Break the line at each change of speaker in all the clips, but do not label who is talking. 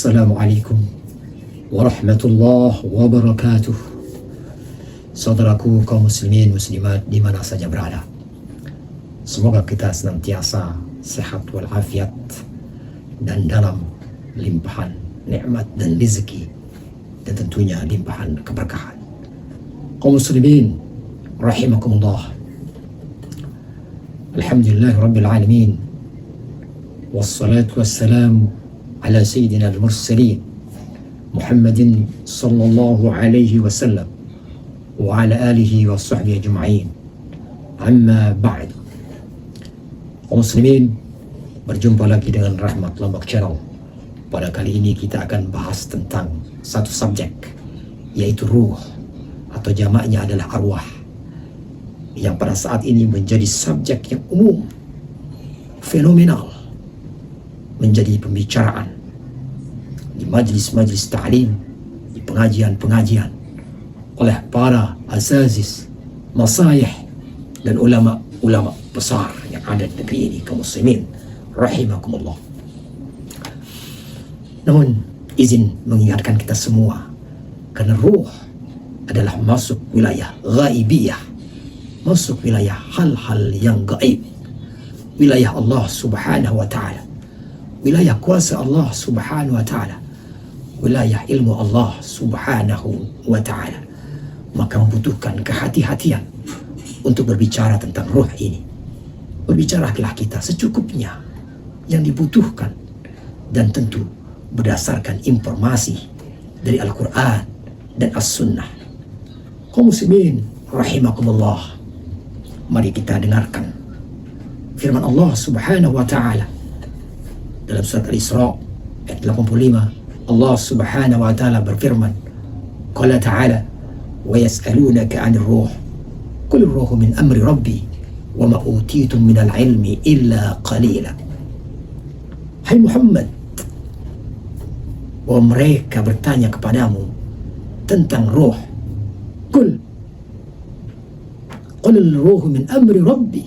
Assalamualaikum warahmatullahi wabarakatuh. Saudaraku kaum muslimin muslimat di mana saja berada, semoga kita senantiasa sehat walafiat dan dalam limpahan nikmat dan rezeki, dan tentunya limpahan keberkahan. Kaum muslimin rahimakumullah, alhamdulillah rabbil alamin, wassalatu wassalamu ala sayyidina al-mursalin Muhammadin sallallahu alaihi wasallam wa ala alihi wa sahbihi ajma'in. Amma ba'd. Kaum muslimin, berjumpa lagi dengan Rahmat Lombok Channel. Pada kali ini kita akan bahas tentang satu subjek, yaitu ruh, atau jamaknya adalah arwah, yang pada saat ini menjadi subjek yang umum, fenomenal, menjadi pembicaraan di majlis-majlis ta'lim, di pengajian-pengajian oleh para asazis, masayih, dan ulama-ulama besar yang ada di negeri ini, kaum muslimin rahimakumullah. Namun izin mengingatkan kita semua, karena ruh adalah masuk wilayah ghaibiyah, masuk wilayah hal-hal yang gaib, wilayah Allah subhanahu wa ta'ala, wilayah kuasa Allah subhanahu wa ta'ala, wilayah ilmu Allah subhanahu wa ta'ala. Maka membutuhkan kehati-hatian untuk berbicara tentang ruh ini. Berbicaralah kita secukupnya yang dibutuhkan, dan tentu berdasarkan informasi dari Al-Quran dan As-Sunnah. Kaum muslimin rahimakumullah, mari kita dengarkan firman Allah subhanahu wa ta'ala dalam surat Al-Isra ayat 85. Allah subhanahu wa ta'ala berfirman, qala ta'ala wa yas'alunaka 'anir ruh qul ar-ruhu min amri rabbi wa ma utitum minal ilmi illa qalila. Hai Muhammad, bahwa mereka bertanya kepadamu tentang ruh, qul ar-ruhu min amri rabbi,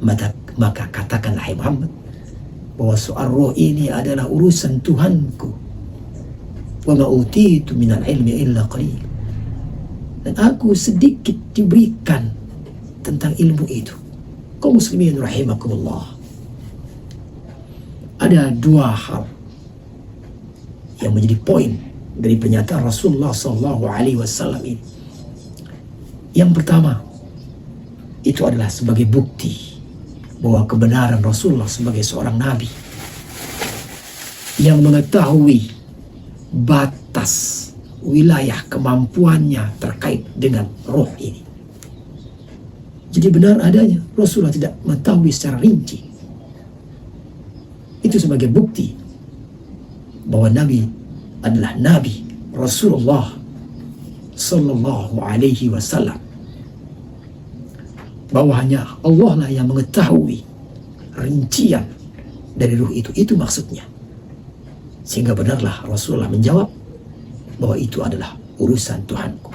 maka katakanlah hai Muhammad bahwa soal roh ini adalah urusan Tuhanku. Wa ma utitu minal ilmi illa qalil, dan aku sedikit diberikan tentang ilmu itu. Kaum muslimin rahimakumullah, ada dua hal yang menjadi poin dari pernyataan Rasulullah sallallahu alaihi wasallam ini. Yang pertama, itu adalah sebagai bukti bahwa kebenaran Rasulullah sebagai seorang nabi yang mengetahui batas wilayah kemampuannya terkait dengan roh ini. Jadi benar adanya, Rasulullah tidak mengetahui secara rinci. Itu sebagai bukti bahwa Nabi adalah Nabi Rasulullah sallallahu alaihi wasallam, bahwa hanya Allah lah yang mengetahui rincian dari ruh itu. Itu maksudnya. Sehingga benarlah Rasulullah menjawab bahwa itu adalah urusan Tuhanku.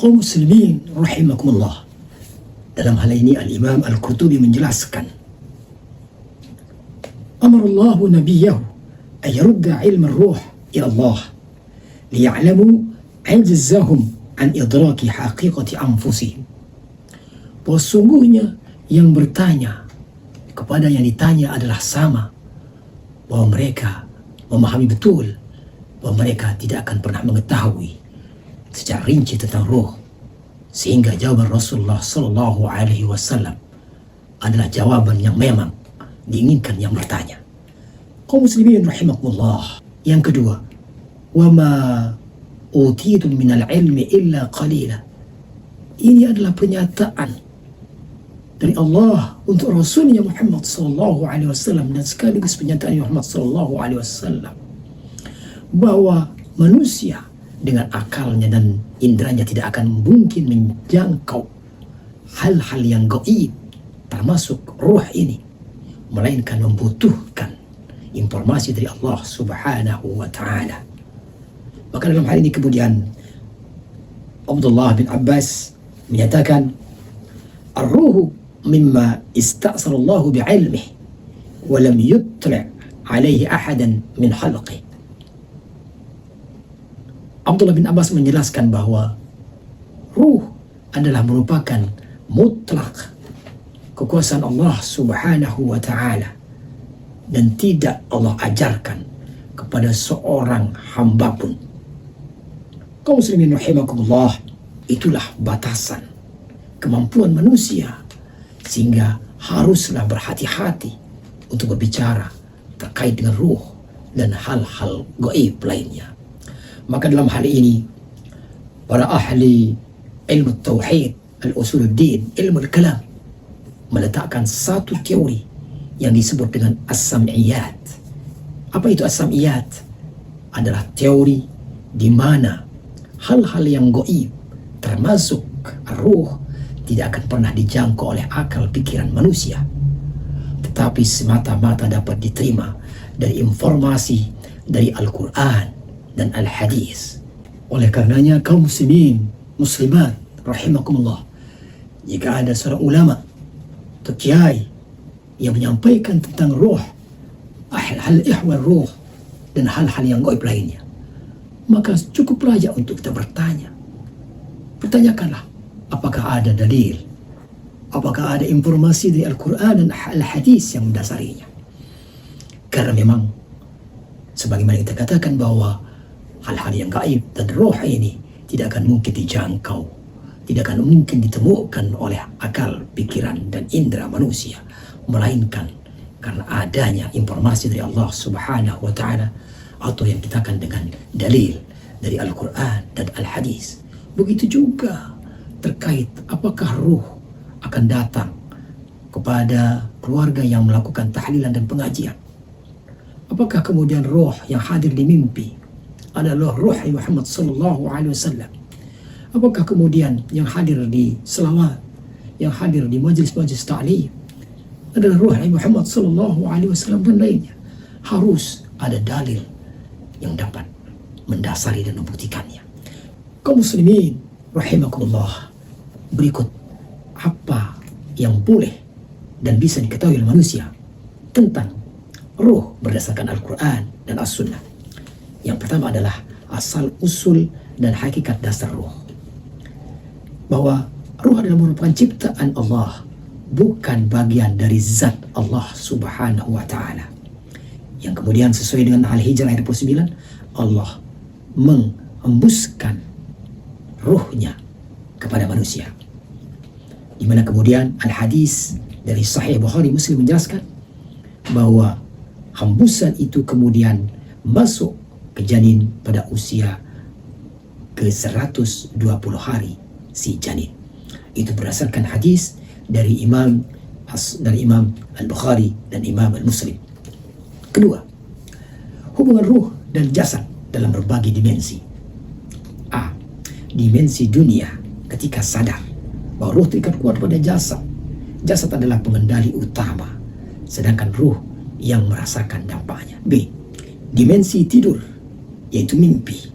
Kaum muslimin rahimakumullah, dalam hal ini Al-Imam Al-Qurtubi menjelaskan, amarallahu nabiyahu an yarudda ilma ruh ila Allah liya'lamu ajzahum an idraki haqiqati anfusihim. Bahwa sungguhnya yang bertanya kepada yang ditanya adalah sama, bahwa mereka memahami betul bahwa mereka tidak akan pernah mengetahui secara rinci tentang roh, sehingga jawaban Rasulullah sallallahu alaihi wasallam adalah jawaban yang memang diinginkan yang bertanya. Kaum muslimin rahimakumullah, yang kedua, wa ma utitum minal ilmi illa qalila. Ini adalah pernyataan dari Allah untuk Rasulnya Muhammad sallallahu alaihi wasallam, dan sekaligus pernyataan Muhammad sallallahu alaihi wasallam bahwa manusia dengan akalnya dan indranya tidak akan mungkin menjangkau hal-hal yang gaib termasuk ruh ini, melainkan membutuhkan informasi dari Allah subhanahu wa ta'ala. Maka dalam hal ini kemudian Abdullah bin Abbas menyatakan, ar-ruhu mimma ista'sarallahu bi'ilmih wa lam yutla' alaihi ahadan min khalqih. Abdullah bin Abbas menjelaskan bahwa ruh adalah merupakan mutlak kekuasaan Allah subhanahu wa ta'ala, dan tidak Allah ajarkan kepada seorang hamba pun. Kaum muslimin rahimakumullah, itulah batasan kemampuan manusia, sehingga haruslah berhati-hati untuk berbicara terkait dengan ruh dan hal-hal gaib lainnya. Maka dalam hal ini, para ahli ilmu tauhid, al-usuluddin, ilmu al-kalam, meletakkan satu teori yang disebut dengan as-sam'iyat. Apa itu as-sam'iyat? Adalah teori di mana hal-hal yang gaib, termasuk ruh, tidak akan pernah dijangkau oleh akal pikiran manusia, tetapi semata-mata dapat diterima dari informasi dari Al-Quran dan Al-Hadis. Oleh karenanya, kaum muslimin, muslimat rahimakumullah, jika ada seorang ulama atau kiai yang menyampaikan tentang ruh, hal-hal ihwal ruh dan hal-hal yang gaib lainnya, maka cukup layak untuk kita bertanya. Pertanyakanlah, apakah ada dalil, apakah ada informasi dari Al-Quran dan Al-Hadis yang mendasarinya. Karena memang sebagaimana kita katakan bahwa hal-hal yang gaib dan roh ini tidak akan mungkin dijangkau, tidak akan mungkin ditemukan oleh akal, pikiran, dan indera manusia, melainkan karena adanya informasi dari Allah subhanahu wa ta'ala, atau yang kita akan dengan dalil dari Al-Quran dan Al-Hadis. Begitu juga terkait apakah ruh akan datang kepada keluarga yang melakukan tahlilan dan pengajian. Apakah kemudian roh yang hadir di mimpi adalah roh Muhammad sallallahu alaihi wasallam? Apakah kemudian yang hadir di selawat, yang hadir di majlis-majlis ta'lim adalah roh Muhammad sallallahu alaihi wasallam dan lainnya? Harus ada dalil yang dapat mendasari dan membuktikannya. Kaum muslimin rahimakumullah, berikut apa yang boleh dan bisa diketahui oleh manusia tentang ruh berdasarkan Al-Quran dan As-Sunnah. Yang pertama adalah asal usul dan hakikat dasar ruh, bahwa ruh adalah merupakan ciptaan Allah, bukan bagian dari zat Allah subhanahu wa ta'ala. Yang kemudian sesuai dengan Al-Hijr ayat 29, Allah menghembuskan ruhnya kepada manusia. Di mana kemudian Al-Hadis dari Sahih Bukhari Muslim menjelaskan bahwa hembusan itu kemudian masuk ke janin pada usia ke 120 hari si janin. Itu berdasarkan hadis dari Imam Al-Bukhari dan Imam Al-Muslim. Kedua, hubungan ruh dan jasad dalam berbagai dimensi. A. Dimensi dunia, ketika sadar bahwa ruh terikat kuat pada jasad. Jasad adalah pengendali utama, sedangkan ruh yang merasakan dampaknya. B. Dimensi tidur, yaitu mimpi,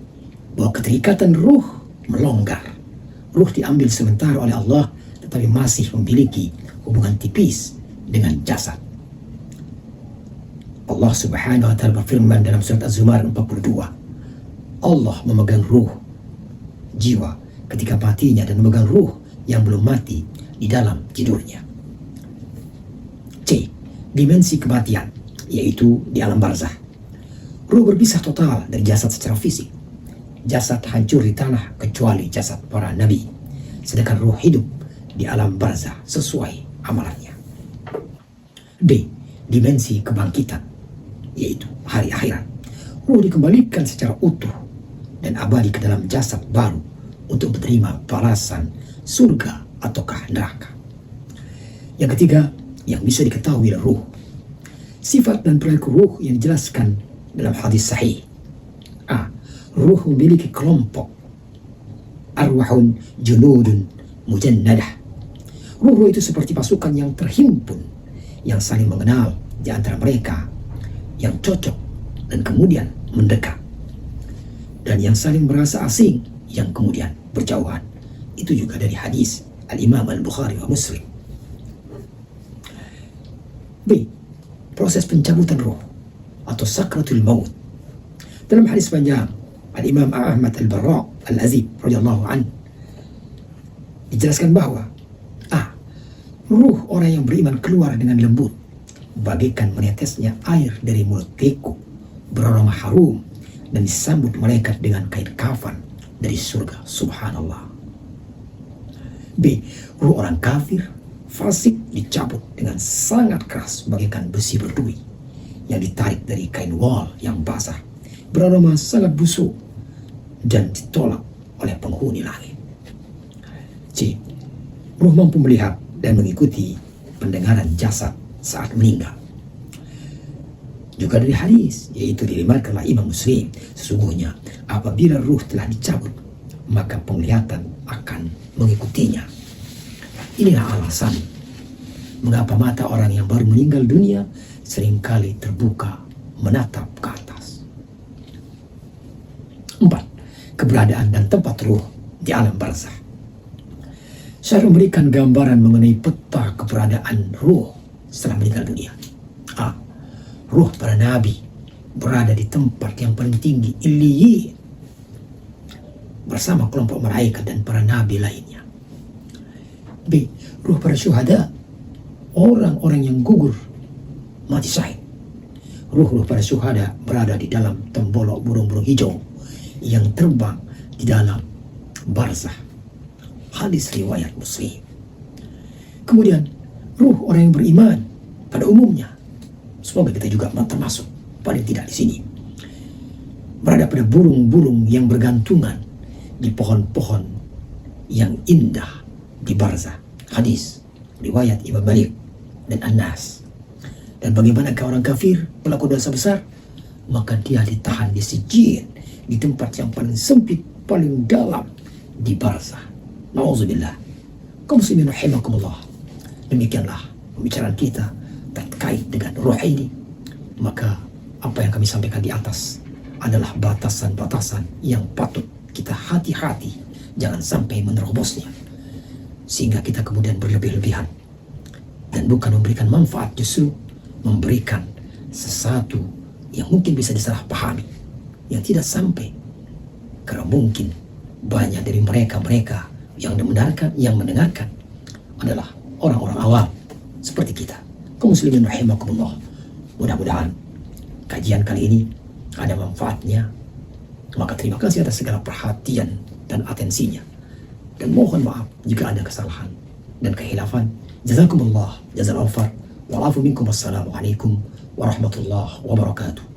bahwa keterikatan ruh melonggar. Ruh diambil sementara oleh Allah, tetapi masih memiliki hubungan tipis dengan jasad. Allah subhanahu wa ta'ala berfirman dalam surat Az-Zumar 42, Allah memegang ruh, jiwa ketika matinya, dan memegang ruh yang belum mati di dalam tidurnya. C. Dimensi kematian, yaitu di alam barzah. Ruh berpisah total dari jasad secara fisik. Jasad hancur di tanah kecuali jasad para nabi, sedangkan ruh hidup di alam barzah sesuai amalannya. D. Dimensi kebangkitan, yaitu hari akhirat. Ruh dikembalikan secara utuh dan abadi ke dalam jasad baru untuk menerima balasan surga ataukah neraka. Yang ketiga, yang bisa diketahui adalah ruh. Sifat dan perilaku ruh yang dijelaskan dalam hadis sahih. A. Ruh memiliki kelompok. Arwahun junudun mujannadah. Ruh itu seperti pasukan yang terhimpun, yang saling mengenal di antara mereka, yang cocok dan kemudian mendekat, dan yang saling merasa asing yang kemudian berjauhan. Itu juga dari hadis Al-Imam Al-Bukhari wa Muslim. B. Proses pencabutan ruh atau sakratul maut. Dalam hadis panjang Al-Imam Ahmad Al-Bara Al-Azib radhiyallahu anhu dijelaskan bahwa ruh orang yang beriman keluar dengan lembut bagaikan menetesnya air dari mulut teko beraroma harum dan disambut malaikat dengan kain kafan dari surga. Subhanallah. B. Ruh orang kafir fasik dicabut dengan sangat keras bagaikan besi berduri yang ditarik dari kain wol yang basah beraroma sangat busuk dan ditolak oleh penghuni langit. C. Ruh mampu melihat dan mengikuti pendengaran jasad saat meninggal. Juga dari hadis, yaitu diriwayatkan oleh Imam Muslim, sesungguhnya apabila ruh telah dicabut, maka penglihatan akan mengikutinya. Inilah alasan mengapa mata orang yang baru meninggal dunia seringkali terbuka menatap ke atas. 4. Keberadaan dan tempat ruh di alam barzakh. Saya memberikan gambaran mengenai peta keberadaan ruh setelah meninggal dunia. Ruh para nabi berada di tempat yang paling tinggi, Illiyin, bersama kelompok malaikat dan para nabi lainnya. B. Ruh para syuhada, orang-orang yang gugur mati syahid. Ruh-ruh para syuhada berada di dalam tembolok burung-burung hijau yang terbang di dalam barzakh. Hadis riwayat Muslim. Kemudian ruh orang yang beriman pada umumnya, semoga kita juga termasuk paling tidak di sini, berada pada burung-burung yang bergantungan di pohon-pohon yang indah di barzakh. Hadis riwayat Imam Malik dan An-Nas. Dan bagaimanakah orang kafir pelaku dosa besar? Maka dia ditahan di sijin, di tempat yang paling sempit, paling dalam di barzakh. Nauzubillah. Kaum muslimin rahimakumullah. Demikianlah pembicaraan kita terkait dengan ruh ini. Maka apa yang kami sampaikan di atas adalah batasan-batasan yang patut kita hati-hati jangan sampai menerobosnya, sehingga kita kemudian berlebih-lebihan dan bukan memberikan manfaat, justru memberikan sesuatu yang mungkin bisa disalahpahami, yang tidak sampai. Karena mungkin banyak dari mereka yang mendengarkan adalah orang-orang awam seperti kita. Kaum muslimin rahimakumullah. Mudah-mudahan kajian kali ini ada manfaatnya. Maka terima kasih atas segala perhatian dan atensinya. Dan mohon maaf jika ada kesalahan dan kehilafan. Jazakumullah jazal awfar. Wa'alafu minkum. Wassalamualaikum warahmatullahi wabarakatuh.